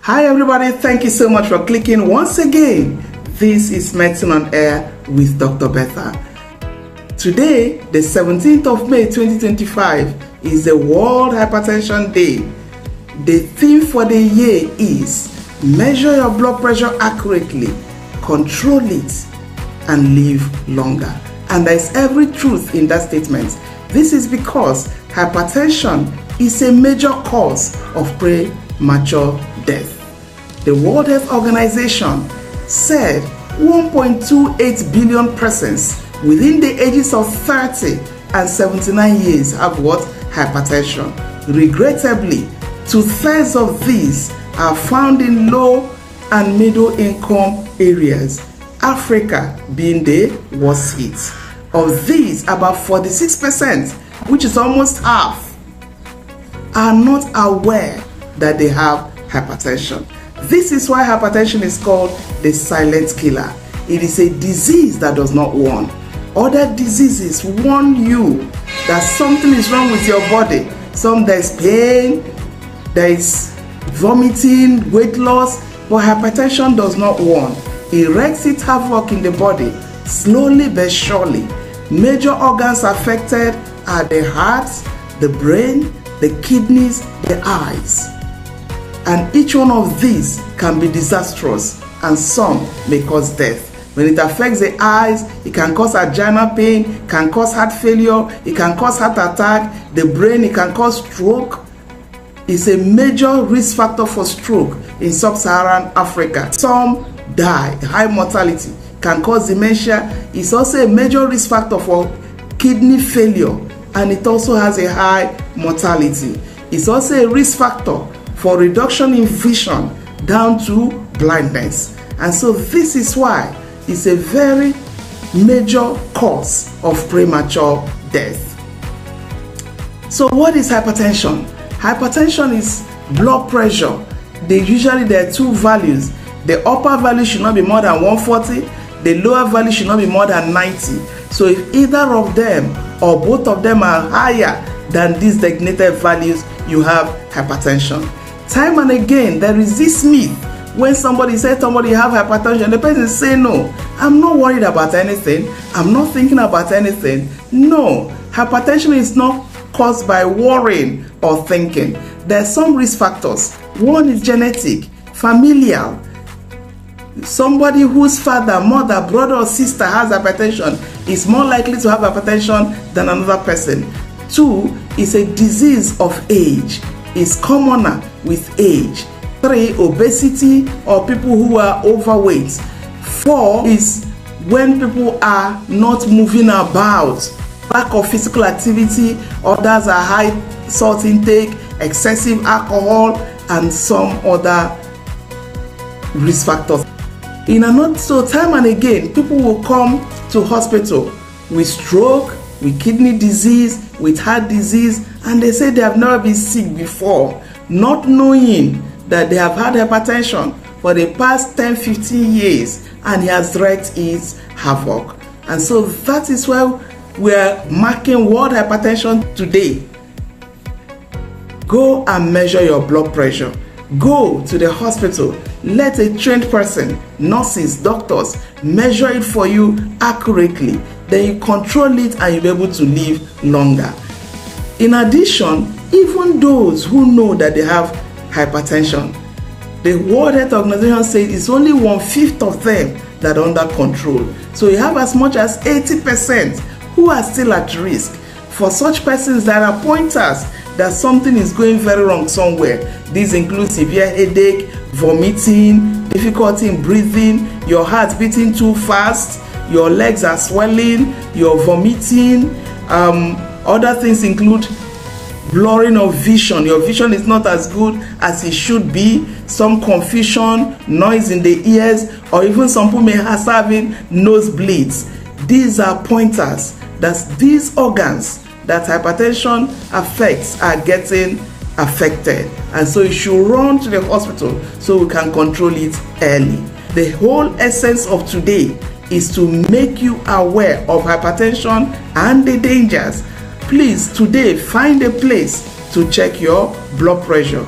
Hi everybody, thank you so much for clicking once again. This is Medicine on Air with Dr. Betha. Today, the 17th of May 2025 is the World Hypertension Day. The theme for the year is measure your blood pressure accurately, control it, and live longer. And there is every truth in that statement. This is because hypertension is a major cause of premature death. The World Health Organization said 1.28 billion persons within the ages of 30 and 79 years have what? Hypertension. Regrettably, 2/3 of these are found in low and middle income areas, Africa being the worst hit. Of these, about 46%, which is almost half, are not aware that they have hypertension. This is why hypertension is called the silent killer. It is a disease that does not warn. Other diseases warn you that something is wrong with your body. There is pain, there is vomiting, weight loss, but hypertension does not warn. It wreaks its havoc in the body, slowly but surely. Major organs affected are the heart, the brain, the kidneys, the eyes. And each one of these can be disastrous, and some may cause death. When it affects the eyes, it can cause angina pain, can cause heart failure, it can cause heart attack. The brain, it can cause stroke. It's a major risk factor for stroke in sub-Saharan Africa. Some die. High mortality can cause dementia. It's also a major risk factor for kidney failure, and it also has a high mortality. It's also a risk factor for reduction in vision down to blindness. And so this is why it's a very major cause of premature death. So what is hypertension? Hypertension is blood pressure. Usually there are two values. The upper value should not be more than 140. The lower value should not be more than 90. So if either of them or both of them are higher than these designated values, you have hypertension. Time and again, there is this myth when somebody says somebody have hypertension, the person say, no, I'm not worried about anything. I'm not thinking about anything. No, hypertension is not caused by worrying or thinking. There are some risk factors. One is genetic, familial. Somebody whose father, mother, brother, or sister has hypertension is more likely to have hypertension than another person. Two is a disease of age. It's commoner with age. 3, obesity or people who are overweight. 4 is when people are not moving about, lack of physical activity. Others are high salt intake, excessive alcohol, and some other risk factors. So time and again, people will come to hospital with stroke, with kidney disease, with heart disease, and they say they have never been sick before, not knowing that they have had hypertension for the past 10-15 years, and it has wreaked its havoc. And so that is why we are marking World Hypertension today. Go and measure your blood pressure. Go to the hospital. Let a trained person, nurses, doctors, measure it for you accurately. Then you control it and you'll be able to live longer. In addition, even those who know that they have hypertension, the World Health Organization says it's only 1/5 of them that are under control. So you have as much as 80% who are still at risk. For such persons, there are pointers that something is going very wrong somewhere. These include severe headache, vomiting, difficulty in breathing, your heart beating too fast, your legs are swelling, you're vomiting. Other things include blurring of vision. Your vision is not as good as it should be. Some confusion, noise in the ears, or even some people may start having nosebleeds. These are pointers that these organs that hypertension affects are getting affected, and so you should run to the hospital so we can control it early. The whole essence of today is to make you aware of hypertension and the dangers. Please today find a place to check your blood pressure.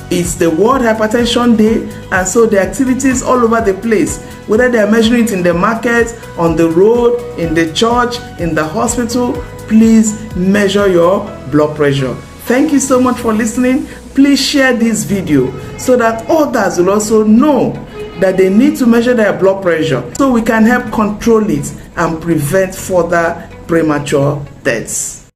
It's the World Hypertension Day, and so the activities all over the place, whether they are measuring it in the market, on the road, in the church, in the hospital, please measure your blood pressure. Thank you so much for listening. Please share this video so that others will also know that they need to measure their blood pressure so we can help control it and prevent further premature deaths.